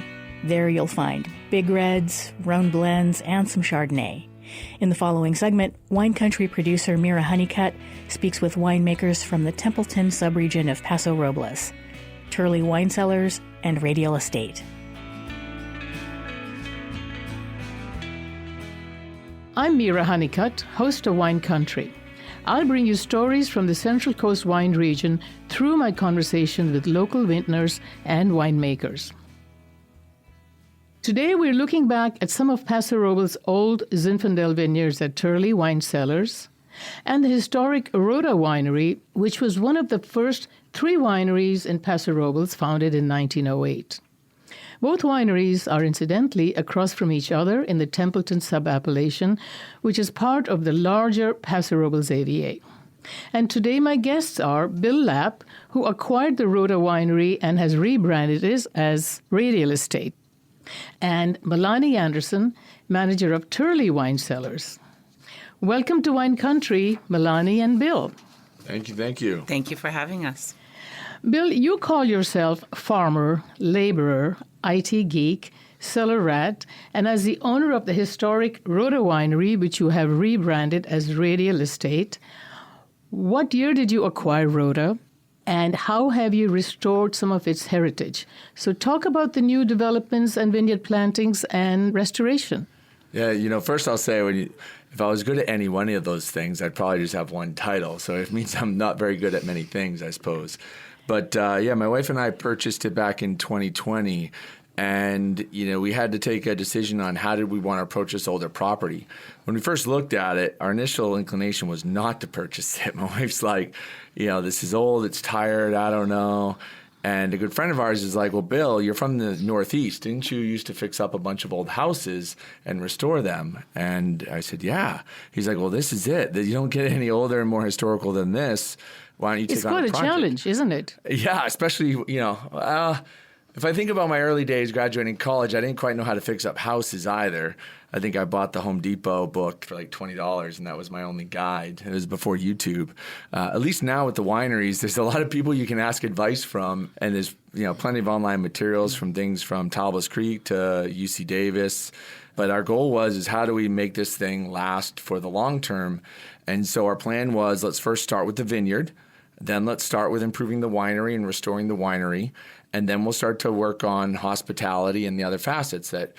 There you'll find big reds, Rhone blends, and some Chardonnay. In the following segment, wine country producer Mira Honeycutt speaks with winemakers from the Templeton subregion of Paso Robles, Turley Wine Cellars, and Radial Estate. I'm Mira Honeycutt, host of Wine Country. I'll bring you stories from the Central Coast wine region through my conversation with local vintners and winemakers. Today, we're looking back at some of Paso Robles' old Zinfandel vineyards at Turley Wine Cellars and the historic Rhoda Winery, which was one of the first 3 wineries in Paso Robles founded in 1908. Both wineries are incidentally across from each other in the Templeton subappellation, which is part of the larger Paso Robles AVA. And today my guests are Bill Lapp, who acquired the Rhoda Winery and has rebranded it as Radial Estate, and Melanie Anderson, manager of Turley Wine Cellars. Welcome to Wine Country, Melanie and Bill. Thank you, thank you. Thank you for having us. Bill, you call yourself farmer, laborer, IT geek, cellar rat, and as the owner of the historic Rhoda Winery, which you have rebranded as Radial Estate, what year did you acquire Rhoda, and how have you restored some of its heritage? So talk about the new developments and vineyard plantings and restoration. Yeah, first I'll say if I was good at any one of those things, I'd probably just have one title. So it means I'm not very good at many things, I suppose. But my wife and I purchased it back in 2020. And, we had to take a decision on how did we want to approach this older property. When we first looked at it, our initial inclination was not to purchase it. My wife's like, this is old, it's tired, I don't know. And a good friend of ours is like, well, Bill, you're from the Northeast. Didn't you used to fix up a bunch of old houses and restore them? And I said, yeah. He's like, well, this is it. You don't get any older and more historical than this. Why don't you take on a project? It's quite a challenge, isn't it? Yeah, especially, if I think about my early days graduating college, I didn't quite know how to fix up houses either. I think I bought the Home Depot book for like $20, and that was my only guide. It was before YouTube. At least now with the wineries, there's a lot of people you can ask advice from, and there's plenty of online materials from things from Talbot's Creek to UC Davis. But our goal is how do we make this thing last for the long term? And so our plan was, let's first start with the vineyard. Then let's start with improving the winery and restoring the winery. And then we'll start to work on hospitality and the other facets that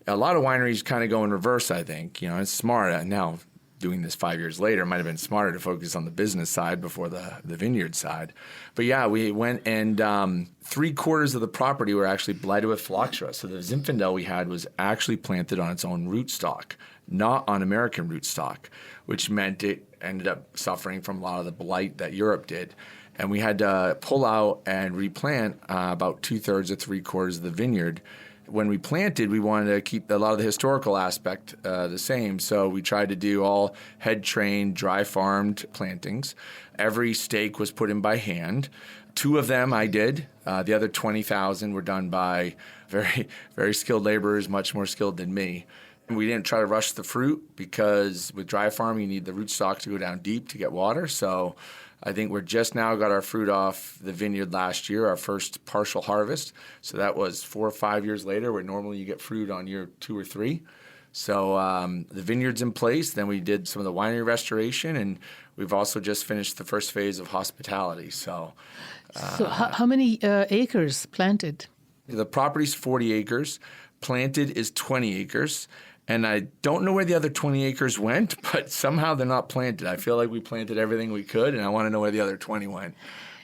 a lot of wineries kind of go in reverse, I think. It's smart. Now, doing this 5 years later, it might have been smarter to focus on the business side before the vineyard side. But yeah, we went and 3/4 of the property were actually blighted with phylloxera. So the Zinfandel we had was actually planted on its own rootstock, not on American rootstock, which meant it ended up suffering from a lot of the blight that Europe did. And we had to pull out and replant about 2/3 or 3/4 of the vineyard. When we planted, we wanted to keep a lot of the historical aspect the same. So we tried to do all head-trained, dry-farmed plantings. Every stake was put in by hand. 2 of them I did. The other 20,000 were done by very, very skilled laborers, much more skilled than me. We didn't try to rush the fruit because with dry farming, you need the rootstock to go down deep to get water. So I think we're just now got our fruit off the vineyard last year, our first partial harvest. So that was 4 or 5 years later, where normally you get fruit on year 2 or 3. So the vineyard's in place. Then we did some of the winery restoration, and we've also just finished the first phase of hospitality. So how many acres planted? The property's 40 acres. Planted is 20 acres. And I don't know where the other 20 acres went, but somehow they're not planted. I feel like we planted everything we could, and I want to know where the other 20 went.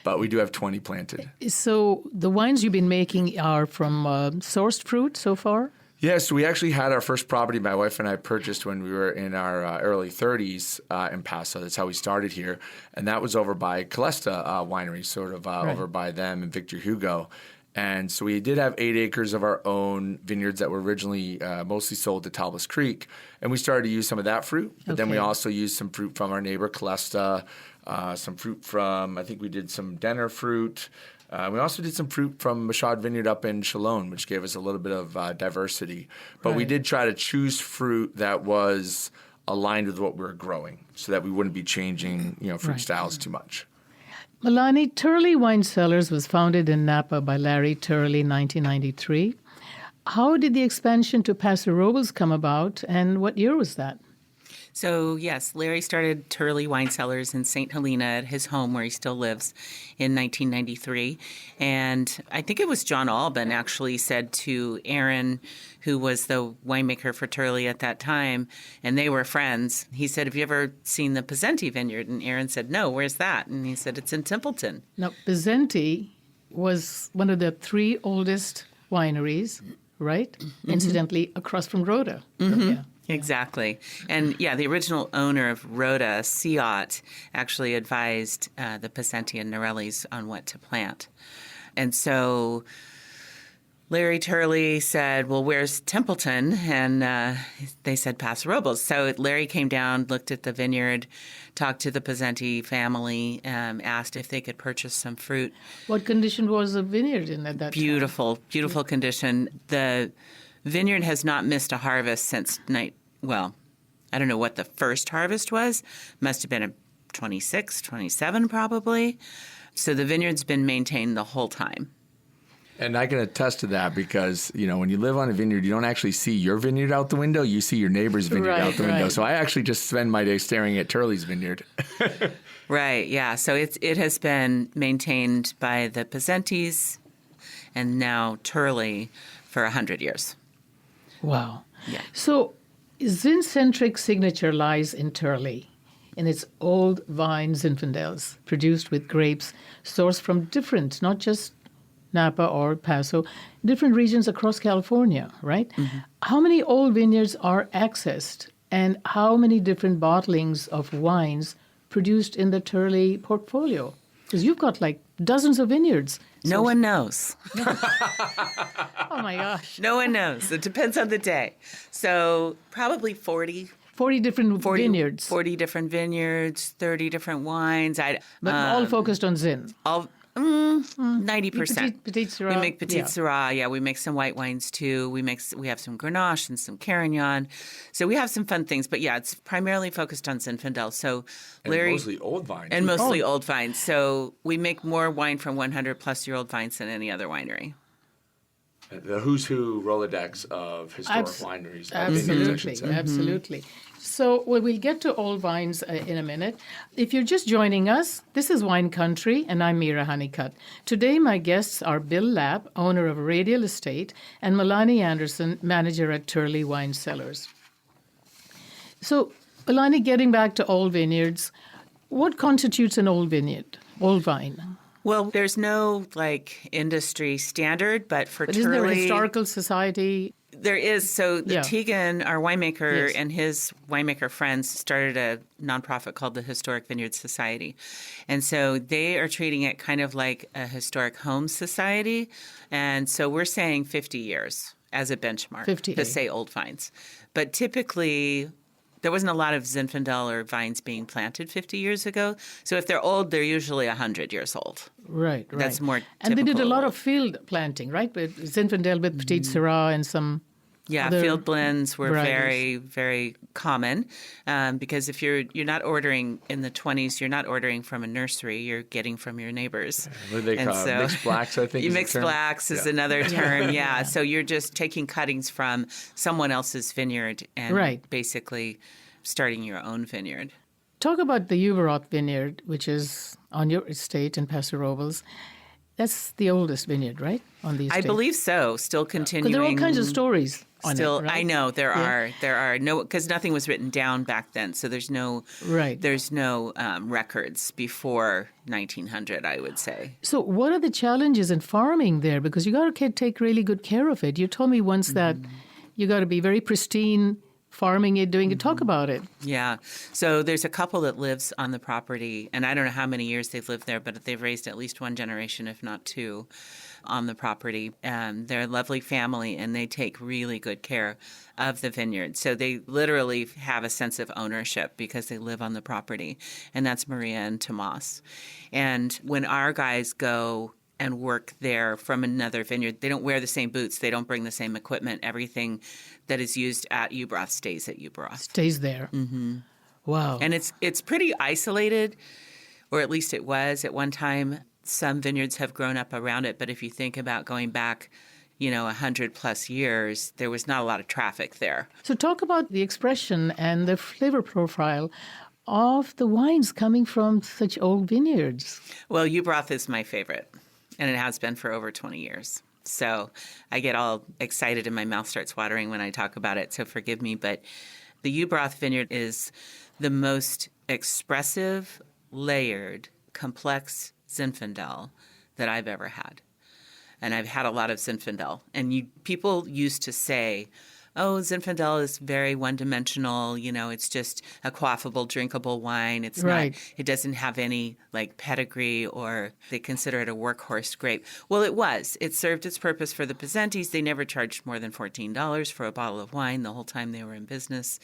But we do have 20 planted. So the wines you've been making are from sourced fruit so far? Yes, we actually had our first property my wife and I purchased when we were in our early 30s in Paso. That's how we started here. And that was over by Calesta Winery, sort of over by them and Victor Hugo. And so we did have 8 acres of our own vineyards that were originally mostly sold to Talbot's Creek. And we started to use some of that fruit. But then we also used some fruit from our neighbor Calesta, some fruit from, I think we did some Denner fruit. We also did some fruit from Machad Vineyard up in Chalone, which gave us a little bit of diversity. But we did try to choose fruit that was aligned with what we were growing so that we wouldn't be changing fruit styles too much. Melanie, Turley Wine Cellars was founded in Napa by Larry Turley in 1993. How did the expansion to Paso Robles come about, and what year was that? So, yes, Larry started Turley Wine Cellars in St. Helena at his home where he still lives in 1993. And I think it was John Alban actually said to Aaron, who was the winemaker for Turley at that time, and they were friends. He said, have you ever seen the Pezenti vineyard? And Aaron said, no, where's that? And he said, it's in Templeton. Now, Pezenti was one of the 3 oldest wineries, right? Mm-hmm. Incidentally, across from Rhoda. Mm-hmm. Yeah. Exactly. And yeah, the original owner of Rhoda, Ciot, actually advised the Pezenti and Norellis on what to plant. And so Larry Turley said, well, where's Templeton? And they said Paso Robles. So Larry came down, looked at the vineyard, talked to the Pezzenti family, asked if they could purchase some fruit. What condition was the vineyard in at that Beautiful, beautiful condition. The vineyard has not missed a harvest since I don't know what the first harvest was. Must have been a 26, 27 probably. So the vineyard's been maintained the whole time. And I can attest to that because, when you live on a vineyard, you don't actually see your vineyard out the window. You see your neighbor's vineyard out the window. So I actually just spend my day staring at Turley's vineyard. Right, yeah. So it has been maintained by the Pezzentis and now Turley for 100 years. Wow. Yeah. So Zin-centric signature lies in Turley, in its old vine Zinfandels, produced with grapes sourced from different, not just Napa or Paso, different regions across California, right? Mm-hmm. How many old vineyards are accessed, and how many different bottlings of wines produced in the Turley portfolio? Because you've got like dozens of vineyards. No one knows. Oh my gosh. No one knows. It depends on the day. So probably 40 different vineyards. 40 different vineyards, 30 different wines. But all focused on Zin. 90%. Petit Syrah. We make Petit Syrah. Yeah, we make some white wines too. We have some Grenache and some Carignan. So we have some fun things. But yeah, it's primarily focused on Zinfandel. So Larry, mostly old vines. And mostly old vines. So we make more wine from 100-plus-year-old vines than any other winery. The who's who Rolodex of historic wineries. Absolutely. So we'll get to old vines in a minute. If you're just joining us, this is Wine Country, and I'm Mira Honeycutt. Today, my guests are Bill Lapp, owner of Radial Estate, and Melanie Anderson, manager at Turley Wine Cellars. So, Melanie, getting back to old vineyards, what constitutes an old vineyard, old vine? Well, there's no industry standard, but for Turley, isn't there a historical society? There is. So Tegan, our winemaker, and his winemaker friends started a nonprofit called the Historic Vineyard Society. And so they are treating it kind of like a historic home society. And so we're saying 50 years as a benchmark to say old vines. But typically, there wasn't a lot of Zinfandel or vines being planted 50 years ago. So if they're old, they're usually 100 years old. Right. That's more typical. And they did a lot of field planting, right? With Zinfandel with Petit Syrah and some field blends were very, very common because if you're not ordering in the 20s, you're not ordering from a nursery, you're getting from your neighbors. What do they call it? Mixed blacks, I think. Mixed blacks is another term, So you're just taking cuttings from someone else's vineyard and basically starting your own vineyard. Talk about the Uberoth vineyard, which is on your estate in Paso Robles. That's the oldest vineyard, right, on the estate? I believe so. Still continuing. There are all kinds of stories on it, right? I know there are no, because nothing was written down back then, so there's no records before 1900, I would say. So what are the challenges in farming there? Because you got to take really good care of it. You told me once that you got to be very pristine farming it, doing it. Talk about it. Yeah. So there's a couple that lives on the property, and I don't know how many years they've lived there, but they've raised at least one generation, if not two, on the property. They're a lovely family, and they take really good care of the vineyard. So they literally have a sense of ownership because they live on the property, and that's Maria and Tomas. And when our guys go and work there from another vineyard, they don't wear the same boots. They don't bring the same equipment. Everything that is used at Ubroth stays at Ubroth. Stays there. Mm-hmm. Wow. And it's pretty isolated, or at least it was at one time. Some vineyards have grown up around it, but if you think about going back, 100+ years, there was not a lot of traffic there. So talk about the expression and the flavor profile of the wines coming from such old vineyards. Well, Ubroth is my favorite, and it has been for over 20 years. So I get all excited and my mouth starts watering when I talk about it, so forgive me. But the Ubroth vineyard is the most expressive, layered, complex Zinfandel that I've ever had. And I've had a lot of Zinfandel. And people used to say, oh, Zinfandel is very one-dimensional. It's just a quaffable, drinkable wine. It's Right. not. It doesn't have any pedigree, or they consider it a workhorse grape. Well, it was. It served its purpose for the Pezzentes. They never charged more than $14 for a bottle of wine the whole time they were in business.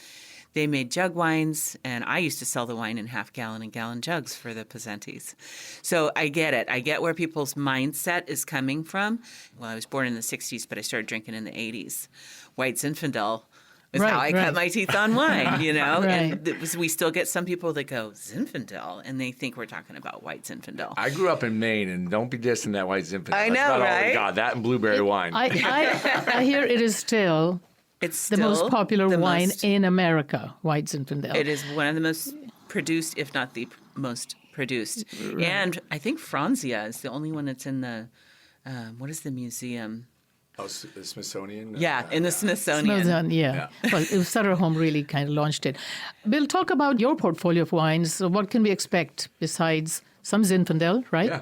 They made jug wines, and I used to sell the wine in half-gallon and gallon jugs for the Pezzentes. So I get it. I get where people's mindset is coming from. Well, I was born in the 60s, but I started drinking in the 80s. White Zinfandel is how I cut my teeth on wine, Right. And we still get some people that go, Zinfandel, and they think we're talking about white Zinfandel. I grew up in Maine, and don't be dissing that white Zinfandel. I know, That's about all right? we got. That and blueberry wine. I hear it is still It's the still most popular wine most- in America, white Zinfandel. It is one of the most produced, if not the most produced. Right. And I think Franzia is the only one that's in the, what is the museum? Oh, the Smithsonian? Yeah, in the Smithsonian. Yeah. Well, Sutter Home really kind of launched it. Bill, talk about your portfolio of wines. So what can we expect besides some Zinfandel, right? Yeah.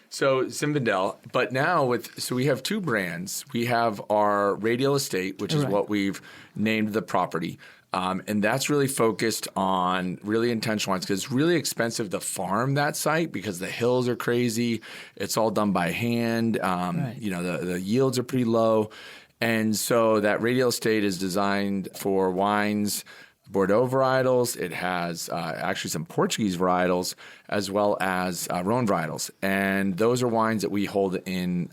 So Zinfandel, but now we have two brands. We have our Radial estate, which is what we've named the property. And that's really focused on really intentional wines because it's really expensive to farm that site because the hills are crazy. It's all done by hand. The yields are pretty low. And so that Radial estate is designed for wines, Bordeaux varietals. It has actually some Portuguese varietals as well as Rhone varietals. And those are wines that we hold in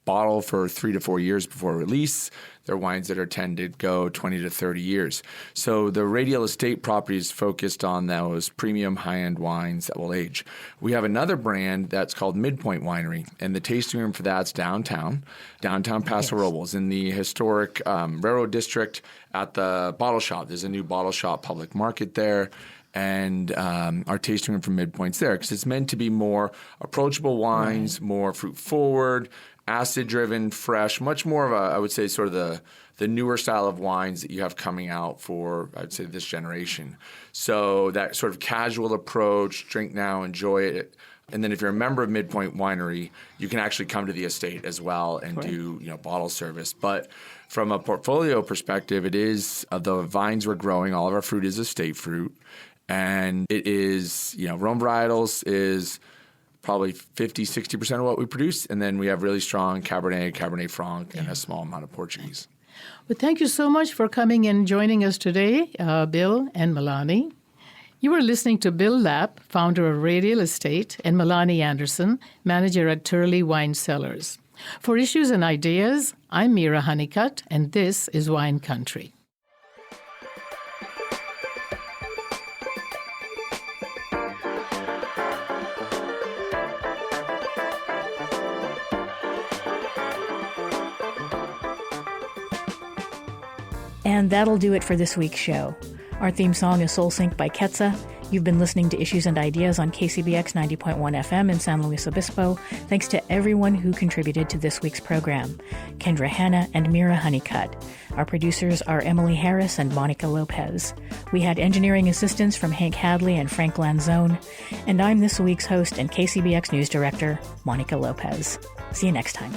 bottle for 3 to 4 years before release. They're wines that are tend to go 20 to 30 years. So the Radial estate property is focused on those premium high-end wines that will age. We have another brand that's called Midpoint Winery, and the tasting room for that's downtown Paso Robles in the historic railroad district at the bottle shop. There's a new bottle shop public market there. And our tasting room from Midpoint's there because it's meant to be more approachable wines, more fruit-forward, acid-driven, fresh, much more of I would say, sort of the newer style of wines that you have coming out for, I'd say, this generation. So that sort of casual approach, drink now, enjoy it. And then if you're a member of Midpoint Winery, you can actually come to the estate as well and do bottle service. But from a portfolio perspective, it is the vines we're growing. All of our fruit is estate fruit. And it is, Rhone varietals is probably 50, 60% of what we produce. And then we have really strong Cabernet Franc, and a small amount of Portuguese. Well, thank you so much for coming and joining us today, Bill and Melanie. You were listening to Bill Lapp, founder of Radial Estate, and Melanie Anderson, manager at Turley Wine Cellars. For Issues and Ideas, I'm Mira Honeycutt, and this is Wine Country. And that'll do it for this week's show. Our theme song is Soul Sync by Ketsa. You've been listening to Issues and Ideas on KCBX 90.1 FM in San Luis Obispo. Thanks to everyone who contributed to this week's program. Kendra Hanna and Mira Honeycutt. Our producers are Emily Harris and Monica Lopez. We had engineering assistance from Hank Hadley and Frank Lanzone. And I'm this week's host and KCBX News Director, Monica Lopez. See you next time.